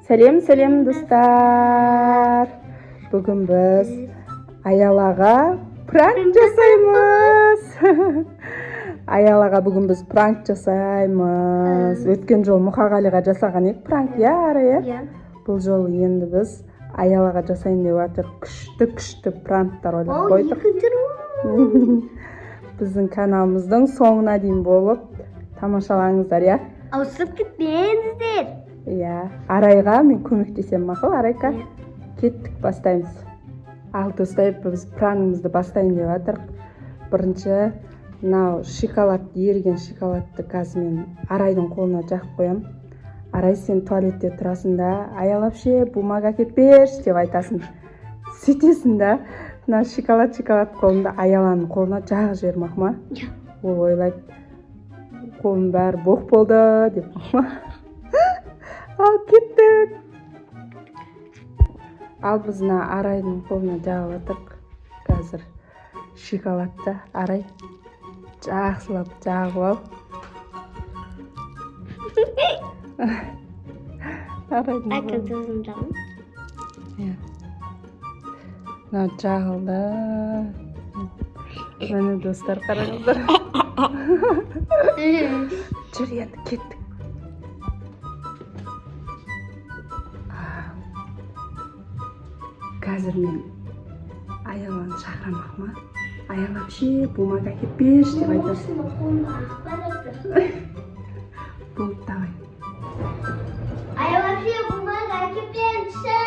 Сәлем достар. Бүгін біз Аялаға пранк жасаймыз. Аялаға бүгін біз пранк жасаймыз. Өткен жол Мұқағалиға жасаған ек пранк, Арая? Бұл жол енді біз Аялаға жасайын деп жатыр. Күшті пранктар ойлап қойдық. Біздің каналымыздың соңына дейін болып тамашалаңыздар, Ауысып кетпеңіздер. Арайға мен көмектесем, мақұл, Арайка? Кеттік, бастаймыз. Ал достар, біз пранкымызды бастайын деп жатырық. Бірінші, мынау еріген шоколадты қазір мен Арайдың қолына жақып қоям. Арай, сен туалетте тұрасың да, аялап бумага әкеп берші деп айтасың. Сөйтесің да, мына шоколад қолында Аяланың қолына жағы жібермақ ма? Ол ойлайды, қолым бәрі боқ болды деп ма? Ал кеттік. Ал біз Арайдың қолына жағып жатырық. Қазір шоколадты Арай жақсылап жағып ал. Академизм жағым. Мынау жағылды. Міне достар, қараңыздар. Жүр енді, кеттік. Қазір мен Аяланы шақырамақ ма? Аялап бумага әкеп берші деп айтасың. Болды, давай. Аялап бумага әкеп берші.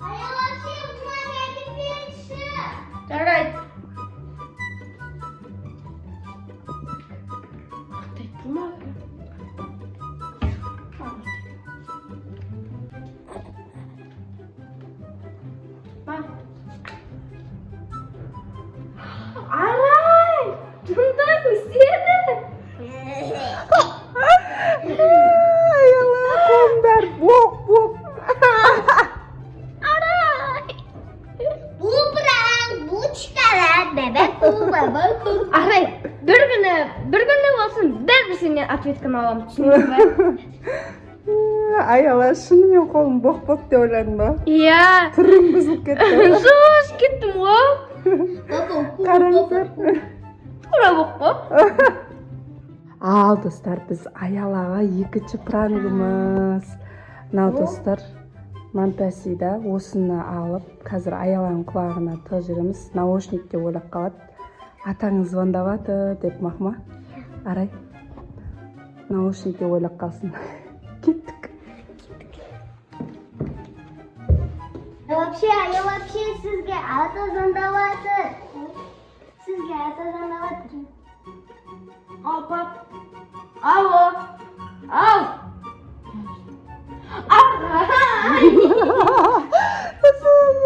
Аялап бумага әкеп берші. Жарайды. Қандай бумага? Арай! Бұндай өседі! Аяла, қолым бәрі боқ. Арай! Бұл пранк, бұл шоколад, бәбәк бұл. Арай, бір күні болсын, бәрі сенен ответканы аламын, түсіндің бе? Аяла, шынымен қолым боқ болды деп ойладың ба? Иә. Түрің бұзылып кетті. Соғыс кеттім ғой. Қараңыздар. Тура боқ қой. Ал достар, біз Аялаға екінші пранкымыз. Мынау достар, Мампәсида осыны алып, қазір Аяланың құлағына тығып жүреміз. Наушник деп ойлап қалады. Атаңыз звондап жатыр деп мақма. Арай, наушник деп ойлап қалсын. Кеттік. Вообще сізге ата звондап жатыр. Ал, пап. Алло. Ау.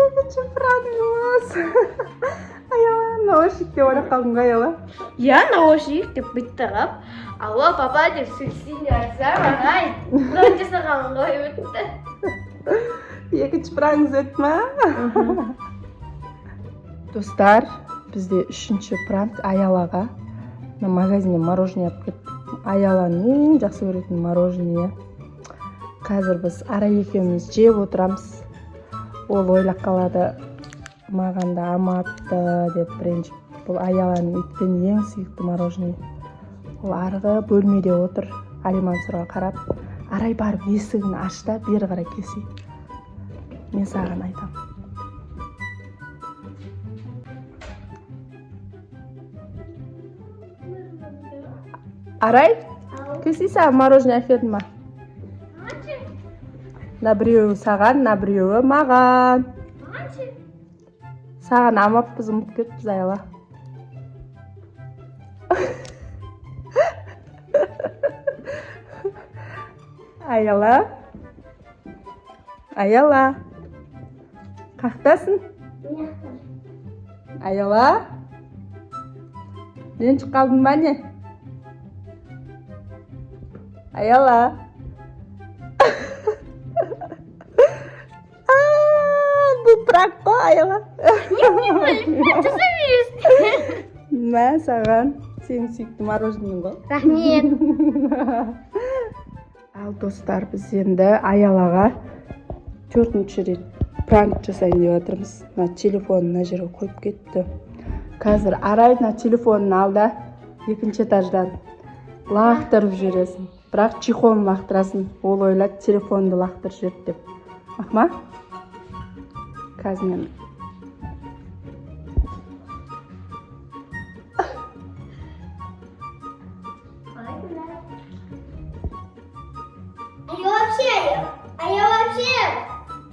Екінші пранкымыз. Аяла, наушник деп ойлап қалдың ғой, Аяла? Иә, наушник деп бүйтті қап. Алло, папа деп сөйлесейін айтсам, ағай. Бұдан жасаған ғой өтті. Екінші пранкымыз өтті ма? Достар, бізде үшінші пранк Аялаға. Магазиннен мороженое алып кеттік. Аяланың ең жақсы көретін мороженое. Қазір біз Арай екеуміз жеп отырамыз. Ол ойлап қалады, маған да аматты деп бірінші. Бұл Аяланың өткен ең сүйікті мороженое. Ол арғы бөлмеде отыр. Алимансұрға қарап, Арай барып есігін ашта, бері қарай келсе. Мен саған айтам. Арай, келсе саған мороженое әкелдім ма? На біреуі саған, на біреуі маған. Саған амаппыз, ұмытып кетіппіз, Аяла. Аяла. Қақтасың? Аяла. Мен шық қалдың ба не? Аяла. Бұл пранк қой, Аяла. Жасамайсың. Мә, саған. сенің сүйікті мороженыйың ғой. Рахмет. Ал достар, біз енді Аялаға 4-ші рет пранк жасайын деп жатырмыз. Мына телефонын мына жерге қойып кетті. Қазір Арай мына телефонын алды, 2-ші этаждан лақтырып жүресің. Бірақ чехолын лақтырасың. Ол ойлады телефонды лақтырып жүреді деп. Ақма? Қазір мен А я вообще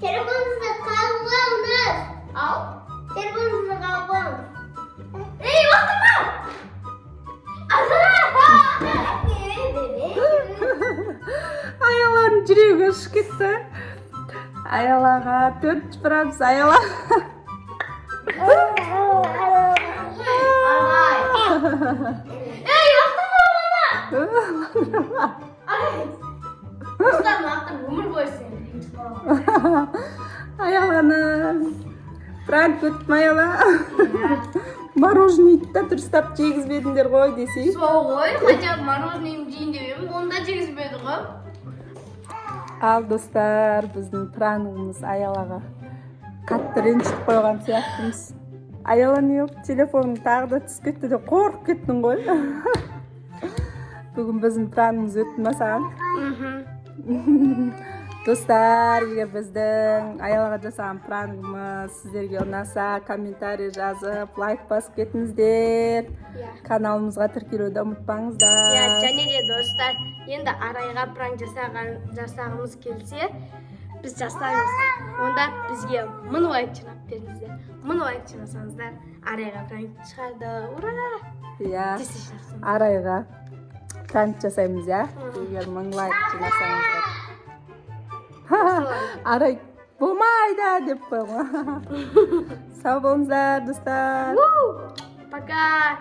телефоныңызды қалғаныз. Ау, телефоныңызды қалғаныз. Ей, уақытма! Аяланың жүрегі ұшып кетті. Аялаға 4 франц, Аяла. Ей, уақытма мама! Өмір бойы сен. Аяланы пранк өттім, Аяла. Мороженойды да дұрыстап жегізбедіңдер ғой десей. Сол ғой, хотя мороженыйым жейін деп едім, онда жегізбеді ғой. Ал достар, біздің пранкымыз Аялаға қатты ренжітіп қойған сияқтымыз. Аяла не yok, телефоның тағы да түсіп кетті де қорқып кеттің ғой. Бүгін біздің пранкымыз өтті ма саған? Достар, егер біздің Аялаға жасаған пранкымыз сіздерге ұнаса, комментарий жазып, лайк басып кетіңіздер. Каналымызға тіркелуді ұмытпаңыздар. Және де достар, енді Арайға пранк жасағымыз келсе, біз жасаймыз. Онда бізге 1000 лайк жинап беріңіздер. 1000 лайк жинасаңыздар, Арайға пранк шығарды. Ура! Арайға пранк жасаймыз, егер 1000 лайк жинасаңыздар. Арай болмайды деп қойған. Сау болыңыздар, достар. Пока!